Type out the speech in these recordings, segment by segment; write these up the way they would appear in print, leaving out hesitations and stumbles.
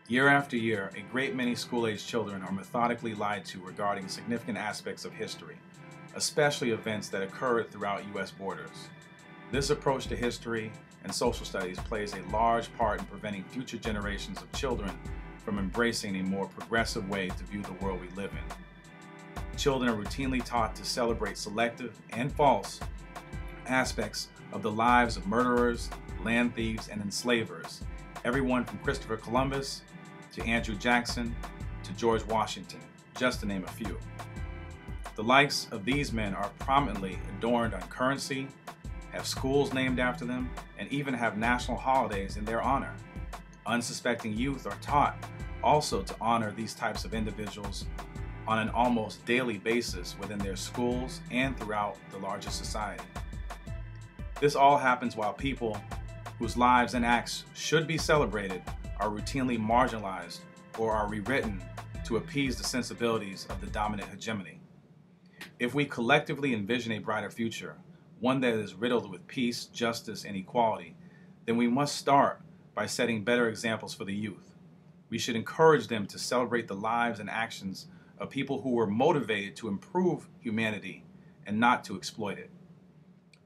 Year after year, a great many school-aged children are methodically lied to regarding significant aspects of history, especially events that occurred throughout U.S. borders. This approach to history and social studies plays a large part in preventing future generations of children from embracing a more progressive way to view the world we live in. Children are routinely taught to celebrate selective and false aspects of the lives of murderers, land thieves, and enslavers, everyone from Christopher Columbus to Andrew Jackson to George Washington, just to name a few. The likes of these men are prominently adorned on currency, have schools named after them, and even have national holidays in their honor. Unsuspecting youth are taught also to honor these types of individuals on an almost daily basis within their schools and throughout the larger society. This all happens while people whose lives and acts should be celebrated are routinely marginalized or are rewritten to appease the sensibilities of the dominant hegemony. If we collectively envision a brighter future, one that is riddled with peace, justice, and equality, then we must start by setting better examples for the youth. We should encourage them to celebrate the lives and actions of people who were motivated to improve humanity and not to exploit it.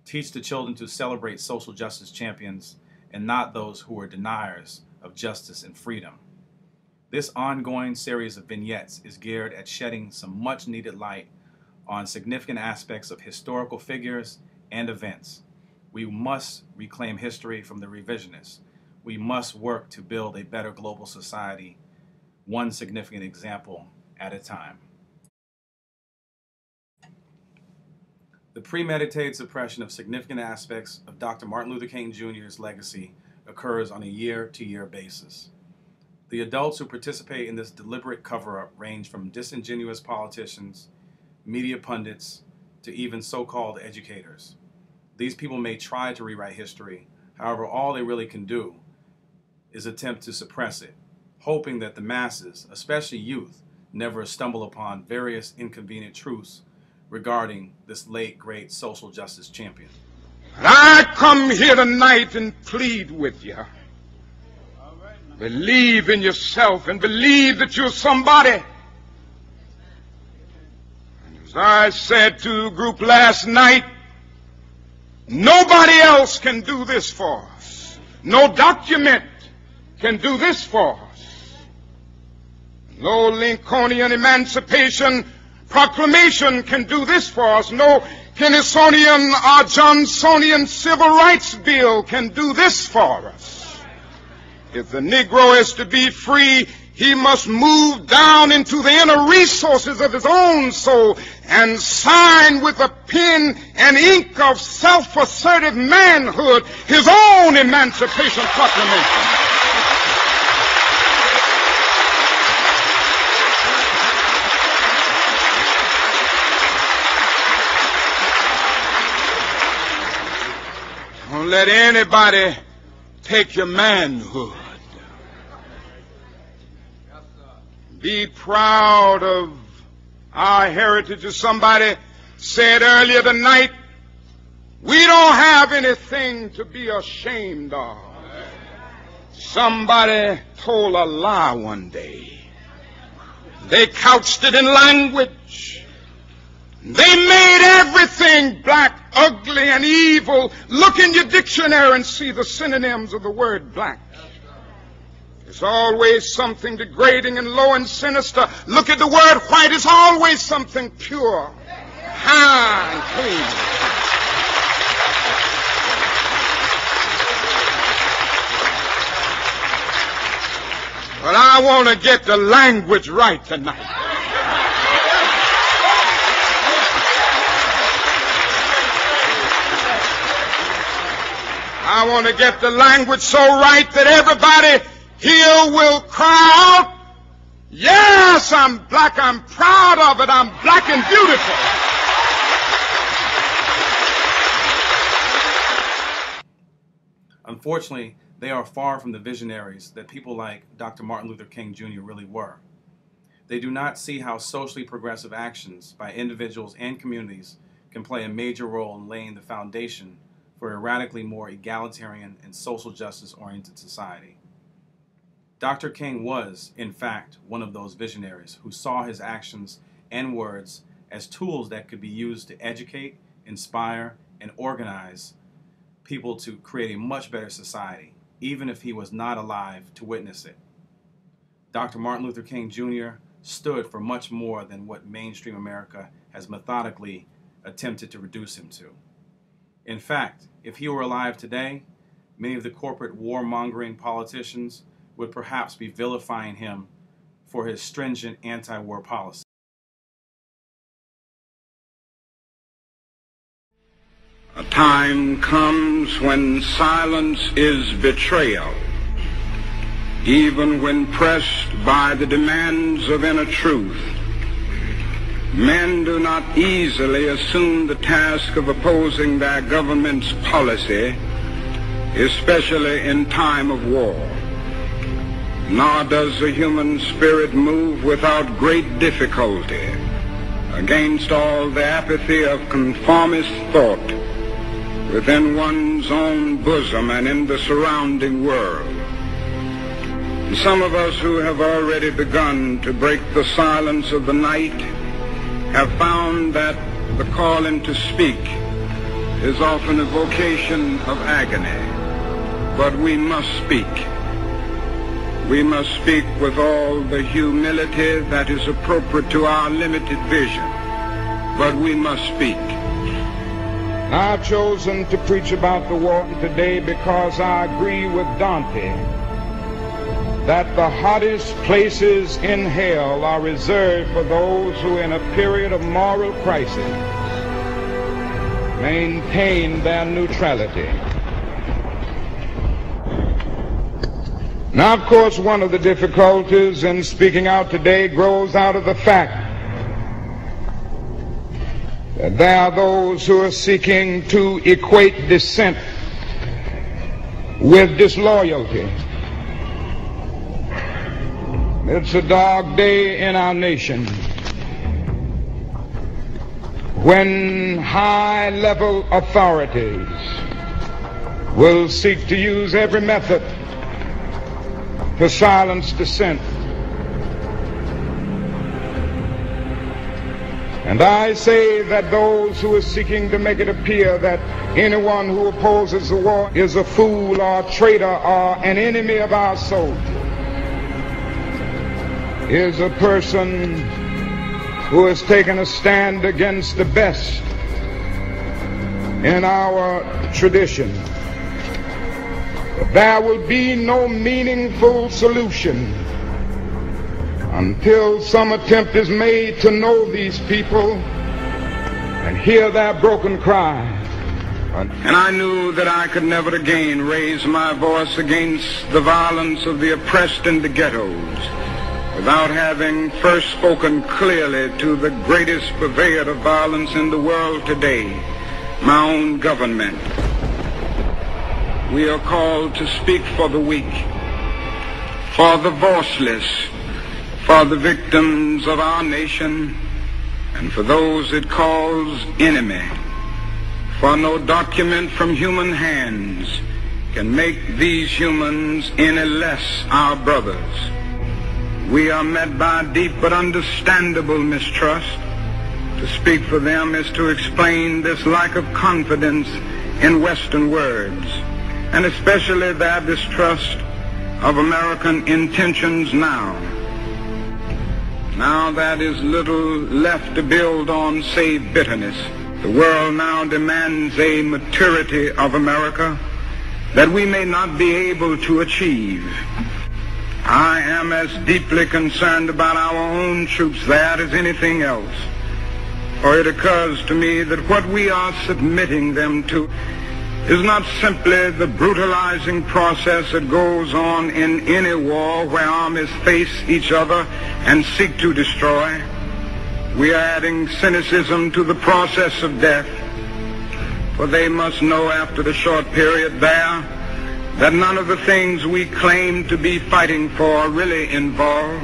Teach the children to celebrate social justice champions and not those who are deniers of justice and freedom. This ongoing series of vignettes is geared at shedding some much needed light on significant aspects of historical figures and events. We must reclaim history from the revisionists. We must work to build a better global society, one significant example at a time. The premeditated suppression of significant aspects of Dr. Martin Luther King Jr.'s legacy occurs on a year-to-year basis. The adults who participate in this deliberate cover-up range from disingenuous politicians, media pundits, to even so-called educators. These people may try to rewrite history, however, all they really can do is attempt to suppress it, hoping that the masses, especially youth, never stumble upon various inconvenient truths regarding this late great social justice champion. I come here tonight and plead with you. Believe in yourself and believe that you're somebody. As I said to the group last night, nobody else can do this for us. No document can do this for us. No Lincolnian Emancipation Proclamation can do this for us. No Kennysonian or Johnsonian Civil Rights Bill can do this for us. If the Negro is to be free, he must move down into the inner resources of his own soul and sign with a pen and ink of self-assertive manhood his own Emancipation Proclamation. Don't let anybody take your manhood. Be proud of our heritage. As somebody said earlier tonight, we don't have anything to be ashamed of. Somebody told a lie one day. They couched it in language. They made everything black, ugly, and evil. Look in your dictionary and see the synonyms of the word black. There's always something degrading and low and sinister. Look at the word white. It's always something pure, high, and clean. But I want to get the language right tonight. I want to get the language so right that everybody here will cry out, yes, I'm black, I'm proud of it, I'm black and beautiful. Unfortunately, they are far from the visionaries that people like Dr. Martin Luther King Jr. really were. They do not see how socially progressive actions by individuals and communities can play a major role in laying the foundation for a radically more egalitarian and social justice-oriented society. Dr. King was, in fact, one of those visionaries who saw his actions and words as tools that could be used to educate, inspire, and organize people to create a much better society, even if he was not alive to witness it. Dr. Martin Luther King Jr. stood for much more than what mainstream America has methodically attempted to reduce him to. In fact, if he were alive today, many of the corporate warmongering politicians would perhaps be vilifying him for his stringent anti-war policy. A time comes when silence is betrayal, even when pressed by the demands of inner truth. Men do not easily assume the task of opposing their government's policy, especially in time of war. Nor does the human spirit move without great difficulty against all the apathy of conformist thought within one's own bosom and in the surrounding world. And some of us who have already begun to break the silence of the night have found that the calling to speak is often a vocation of agony. But we must speak. We must speak with all the humility that is appropriate to our limited vision. But we must speak. I've chosen to preach about the war today because I agree with Dante that the hottest places in hell are reserved for those who in a period of moral crisis maintain their neutrality. Now, of course, one of the difficulties in speaking out today grows out of the fact that there are those who are seeking to equate dissent with disloyalty. It's a dark day in our nation when high-level authorities will seek to use every method to silence dissent. And I say that those who are seeking to make it appear that anyone who opposes the war is a fool or a traitor or an enemy of our soldiers is a person who has taken a stand against the best in our tradition. There will be no meaningful solution until some attempt is made to know these people and hear their broken cry. And I knew that I could never again raise my voice against the violence of the oppressed in the ghettos without having first spoken clearly to the greatest purveyor of violence in the world today, my own government. We are called to speak for the weak, for the voiceless, for the victims of our nation, and for those it calls enemy. For no document from human hands can make these humans any less our brothers. We are met by deep but understandable mistrust. To speak for them is to explain this lack of confidence in Western words, and especially their distrust of American intentions now. Now that is little left to build on save bitterness. The world now demands a maturity of America that we may not be able to achieve. I am as deeply concerned about our own troops there as anything else. For it occurs to me that what we are submitting them to is not simply the brutalizing process that goes on in any war where armies face each other and seek to destroy. We are adding cynicism to the process of death, for they must know after the short period there that none of the things we claim to be fighting for are really involved.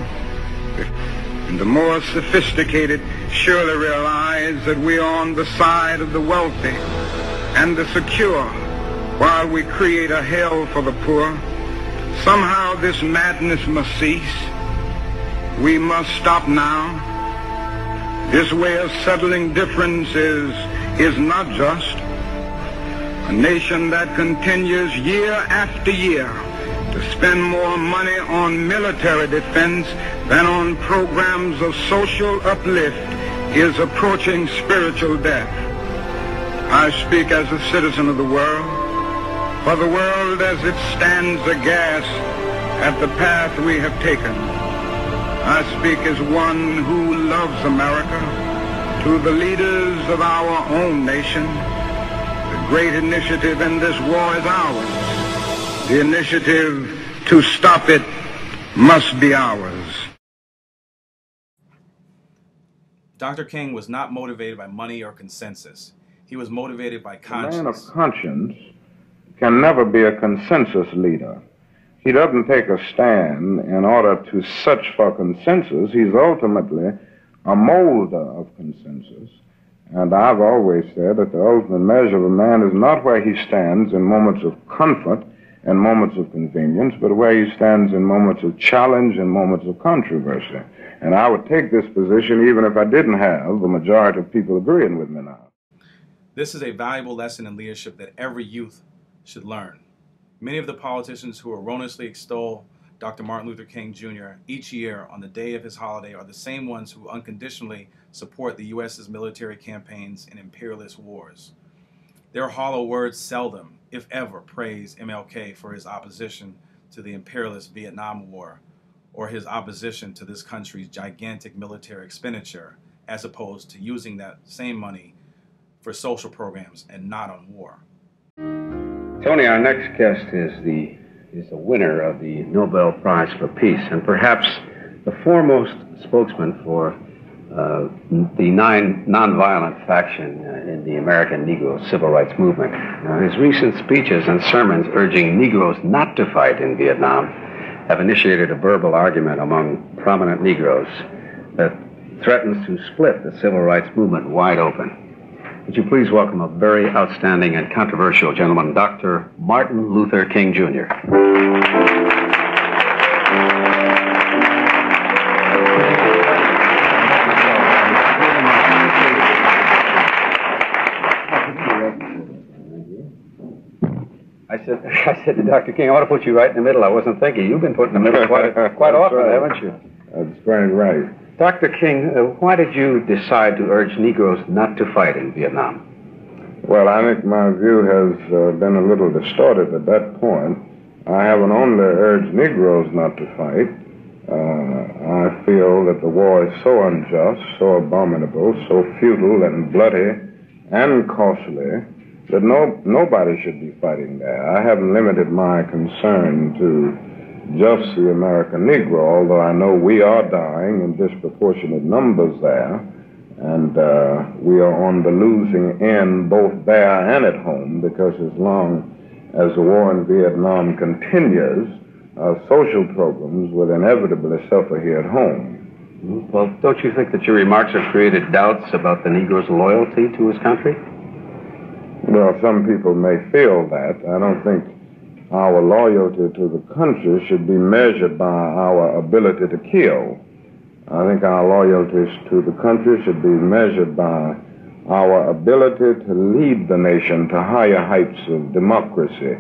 And the more sophisticated surely realize that we are on the side of the wealthy and the secure, while we create a hell for the poor. Somehow this madness must cease. We must stop now. This way of settling differences is not just. A nation that continues year after year to spend more money on military defense than on programs of social uplift is approaching spiritual death. I speak as a citizen of the world, for the world as it stands aghast at the path we have taken. I speak as one who loves America. To the leaders of our own nation, the great initiative in this war is ours. The initiative to stop it must be ours. Dr. King was not motivated by money or consensus. He was motivated by conscience. A man of conscience can never be a consensus leader. He doesn't take a stand in order to search for consensus. He's ultimately a molder of consensus. And I've always said that the ultimate measure of a man is not where he stands in moments of comfort and moments of convenience, but where he stands in moments of challenge and moments of controversy. And I would take this position even if I didn't have a majority of people agreeing with me now. This is a valuable lesson in leadership that every youth should learn. Many of the politicians who erroneously extol Dr. Martin Luther King Jr. each year on the day of his holiday are the same ones who unconditionally support the U.S.'s military campaigns in imperialist wars. Their hollow words seldom, if ever, praise MLK for his opposition to the imperialist Vietnam War or his opposition to this country's gigantic military expenditure, as opposed to using that same money for social programs and not on war. Tony, our next guest is the winner of the Nobel Prize for Peace, and perhaps the foremost spokesman for the nonviolent faction in the American Negro civil rights movement. Now, his recent speeches and sermons urging Negroes not to fight in Vietnam have initiated a verbal argument among prominent Negroes that threatens to split the civil rights movement wide open. Would you please welcome a very outstanding and controversial gentleman, Dr. Martin Luther King Jr. I said to Dr. King, I want to put you right in the middle. I wasn't thinking. You've been put in the middle quite often, right. Haven't you? That's very right. Dr. King, why did you decide to urge Negroes not to fight in Vietnam? Well, I think my view has been a little distorted at that point. I haven't only urged Negroes not to fight. I feel that the war is so unjust, so abominable, so futile and bloody and costly that nobody should be fighting there. I haven't limited my concern to just the American Negro, although I know we are dying in disproportionate numbers there, and we are on the losing end both there and at home, because as long as the war in Vietnam continues, social programs will inevitably suffer here at home. Well, don't you think that your remarks have created doubts about the Negro's loyalty to his country? Well, some people may feel that. I don't think our loyalty to the country should be measured by our ability to kill. I think our loyalty to the country should be measured by our ability to lead the nation to higher heights of democracy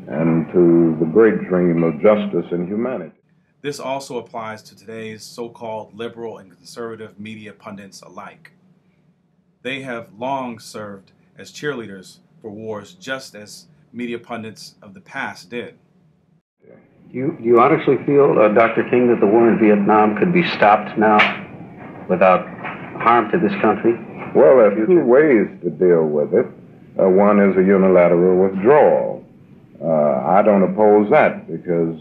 and to the great dream of justice and humanity. This also applies to today's so-called liberal and conservative media pundits alike. They have long served as cheerleaders for wars, just as media pundits of the past did. Do you honestly feel, Dr. King, that the war in Vietnam could be stopped now without harm to this country? Well, there are two ways to deal with it. One is a unilateral withdrawal. I don't oppose that because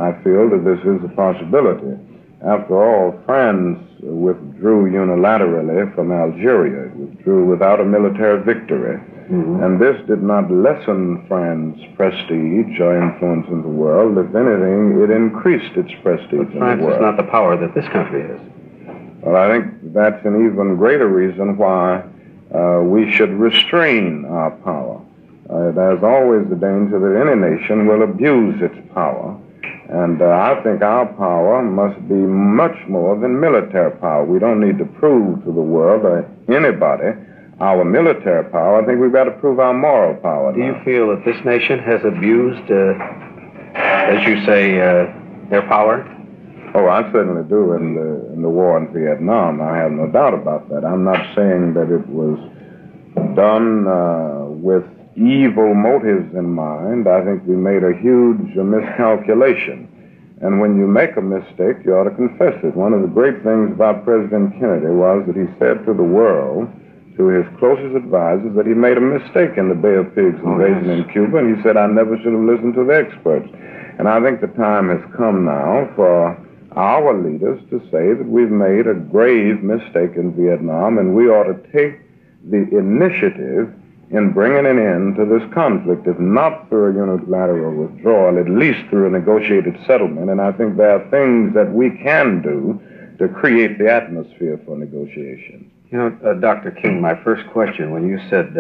I feel that this is a possibility. After all, France withdrew unilaterally from Algeria. It withdrew without a military victory. Mm-hmm. And this did not lessen France's prestige or influence in the world. If anything, it increased its prestige in the world. France is not the power that this country is. Well, I think that's an even greater reason why we should restrain our power. There's always the danger that any nation will abuse its power. And I think our power must be much more than military power. We don't need to prove to the world or anybody our military power. I think we've got to prove our moral power. Do you feel that this nation has abused, as you say, their power? Oh, I certainly do in the war in Vietnam. I have no doubt about that. I'm not saying that it was done with evil motives in mind. I think we made a huge miscalculation. And when you make a mistake, you ought to confess it. One of the great things about President Kennedy was that he said to the world, to his closest advisors, that he made a mistake in the Bay of Pigs invasion in Cuba, and he said, I never should have listened to the experts. And I think the time has come now for our leaders to say that we've made a grave mistake in Vietnam, and we ought to take the initiative in bringing an end to this conflict, if not through a unilateral withdrawal, at least through a negotiated settlement. And I think there are things that we can do to create the atmosphere for negotiation. You know, Dr. King, my first question, when you said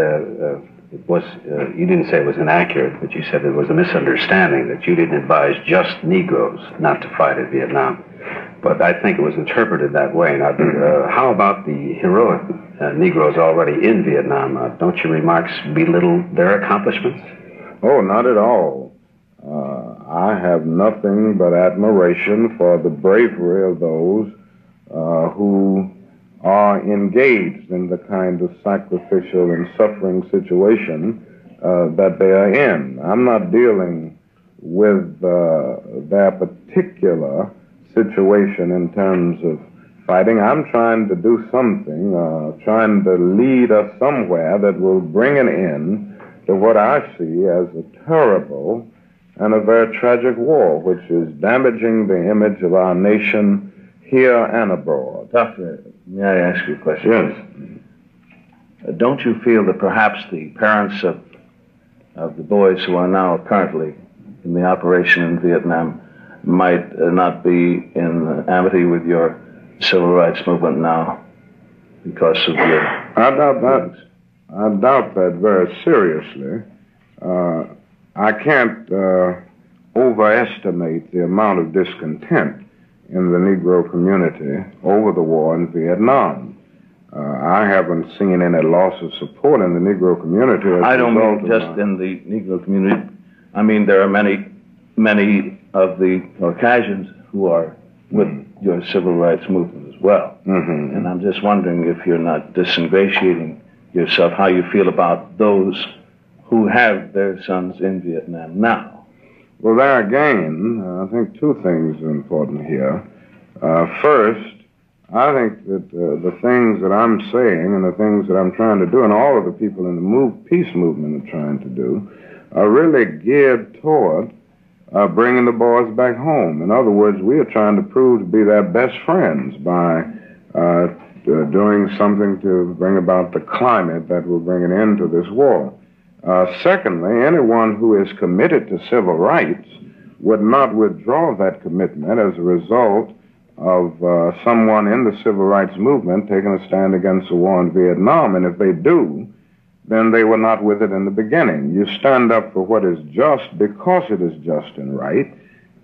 it was, you didn't say it was inaccurate, but you said it was a misunderstanding, that you didn't advise just Negroes not to fight in Vietnam. But I think it was interpreted that way. Now, how about the heroic Negroes already in Vietnam? Don't your remarks belittle their accomplishments? Oh, not at all. I have nothing but admiration for the bravery of those who are engaged in the kind of sacrificial and suffering situation that they are in. I'm not dealing with their particular situation in terms of fighting. I'm trying to do something, trying to lead us somewhere that will bring an end to what I see as a terrible and a very tragic war, which is damaging the image of our nation here and abroad. Doctor, may I ask you a question? Yes. Don't you feel that perhaps the parents of the boys who are now currently in the operation in Vietnam might not be in amity with your civil rights movement now because of your... I doubt that very seriously. I can't overestimate the amount of discontent in the Negro community over the war in Vietnam. I haven't seen any loss of support in the Negro community. I don't mean just in the Negro community. I mean, there are many of the Caucasians who are with your civil rights movement as well. Mm-hmm. And I'm just wondering if you're not disingratiating yourself, how you feel about those who have their sons in Vietnam now. Well, there again, I think two things are important here. First, I think that the things that I'm saying and the things that I'm trying to do, and all of the people in the peace movement are trying to do, are really geared toward bringing the boys back home. In other words, we are trying to prove to be their best friends by doing something to bring about the climate that will bring an end to this war. Secondly, anyone who is committed to civil rights would not withdraw that commitment as a result of someone in the civil rights movement taking a stand against the war in Vietnam. And if they do, then they were not with it in the beginning. You stand up for what is just because it is just and right.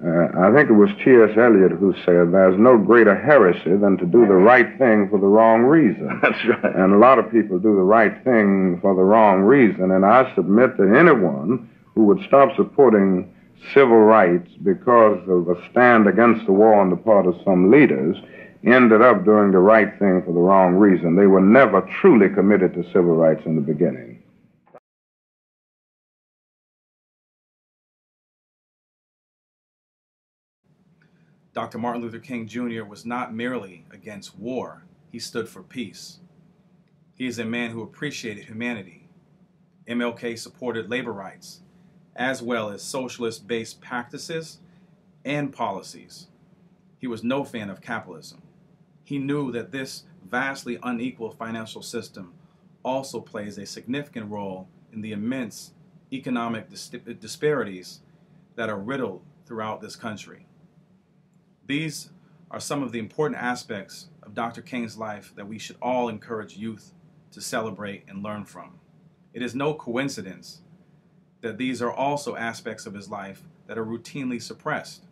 I think it was T.S. Eliot who said, there's no greater heresy than to do the right thing for the wrong reason. That's right. And a lot of people do the right thing for the wrong reason. And I submit to anyone who would stop supporting civil rights because of a stand against the war on the part of some leaders ended up doing the right thing for the wrong reason. They were never truly committed to civil rights in the beginning. Dr. Martin Luther King Jr. was not merely against war, he stood for peace. He is a man who appreciated humanity. MLK supported labor rights, as well as socialist-based practices and policies. He was no fan of capitalism. He knew that this vastly unequal financial system also plays a significant role in the immense economic disparities that are riddled throughout this country. These are some of the important aspects of Dr. King's life that we should all encourage youth to celebrate and learn from. It is no coincidence that these are also aspects of his life that are routinely suppressed.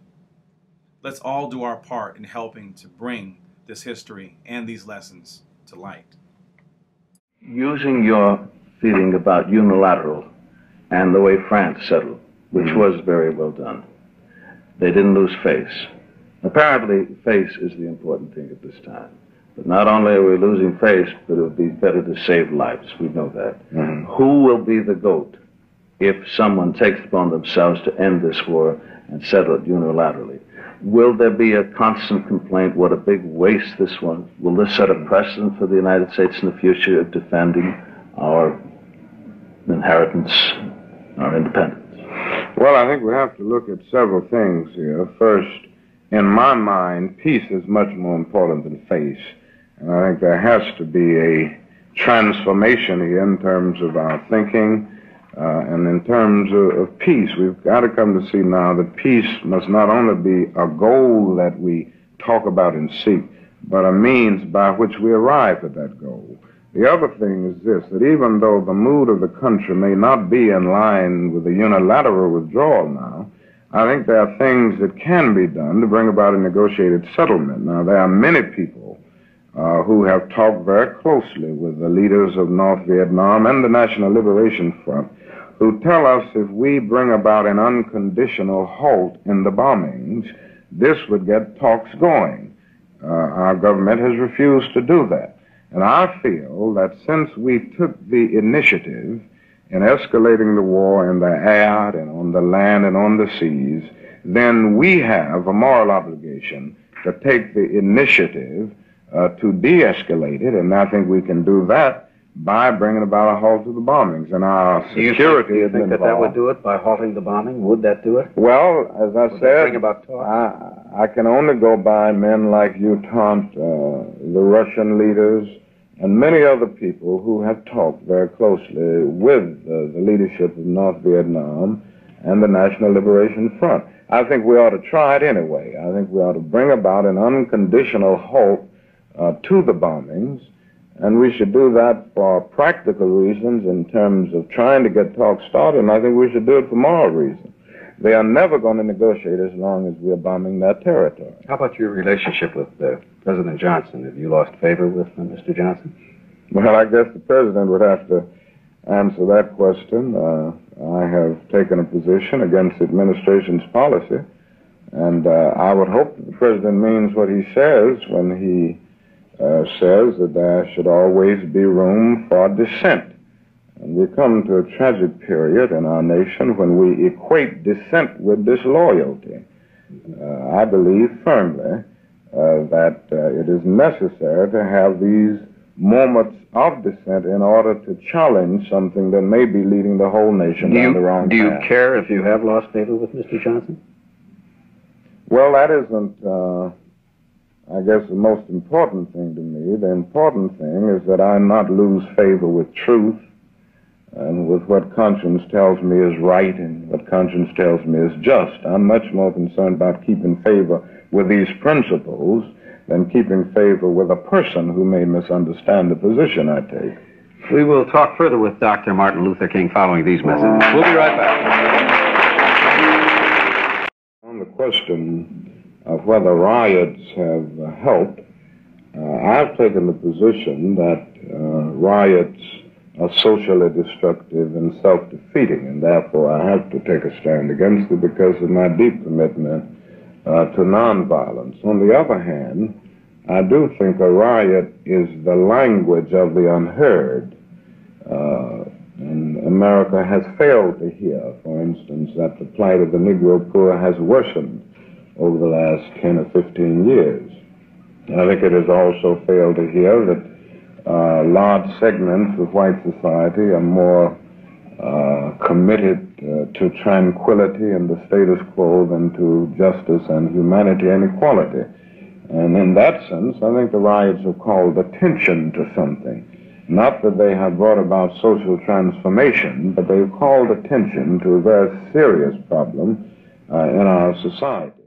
Let's all do our part in helping to bring this history and these lessons to light. Using your feeling about unilateral and the way France settled, which was very well done, they didn't lose face. Apparently, face is the important thing at this time. But not only are we losing face, but it would be better to save lives. We know that. Who will be the GOAT if someone takes it upon themselves to end this war and settle it unilaterally? Will there be a constant complaint, what a big waste this was? Will this set a precedent for the United States in the future of defending our inheritance, our independence? Well, I think we have to look at several things here. First, in my mind, peace is much more important than face. And I think there has to be a transformation here in terms of our thinking and in terms of peace. We've got to come to see now that peace must not only be a goal that we talk about and seek, but a means by which we arrive at that goal. The other thing is this, that even though the mood of the country may not be in line with the unilateral withdrawal now, I think there are things that can be done to bring about a negotiated settlement. Now, there are many people who have talked very closely with the leaders of North Vietnam and the National Liberation Front who tell us if we bring about an unconditional halt in the bombings, this would get talks going. Our government has refused to do that. And I feel that since we took the initiative in escalating the war in the air and on the land and on the seas, then we have a moral obligation to take the initiative to de-escalate it, and I think we can do that by bringing about a halt to the bombings. And our security do you think that would do it, by halting the bombing? Would that do it? Well, as I said, bring about talk? I can only go by men like untaught, the Russian leaders, and many other people who have talked very closely with the leadership of North Vietnam and the National Liberation Front. I think we ought to try it anyway. I think we ought to bring about an unconditional halt to the bombings, and we should do that for practical reasons in terms of trying to get talks started, and I think we should do it for moral reasons. They are never going to negotiate as long as we're bombing that territory. How about your relationship with President Johnson? Have you lost favor with Mr. Johnson? Well, I guess the president would have to answer that question. I have taken a position against the administration's policy, and I would hope that the president means what he says when he says that there should always be room for dissent. And we come to a tragic period in our nation when we equate dissent with disloyalty. I believe firmly that it is necessary to have these moments of dissent in order to challenge something that may be leading the whole nation down the wrong path. Do you care if you have lost favor with Mr. Johnson? Well, that isn't, I guess, the most important thing to me. The important thing is that I not lose favor with truth and with what conscience tells me is right and what conscience tells me is just. I'm much more concerned about keeping favor with these principles than keeping favor with a person who may misunderstand the position I take. We will talk further with Dr. Martin Luther King following these messages. We'll be right back. On the question of whether riots have helped, I've taken the position that riots are socially destructive and self-defeating, and therefore I have to take a stand against it because of my deep commitment to nonviolence. On the other hand, I do think a riot is the language of the unheard, and America has failed to hear, for instance, that the plight of the Negro poor has worsened over the last 10 or 15 years. I think it has also failed to hear that large segments of white society are more committed to tranquility and the status quo than to justice and humanity and equality. And in that sense, I think the riots have called attention to something. Not that they have brought about social transformation, but they've called attention to a very serious problem in our society.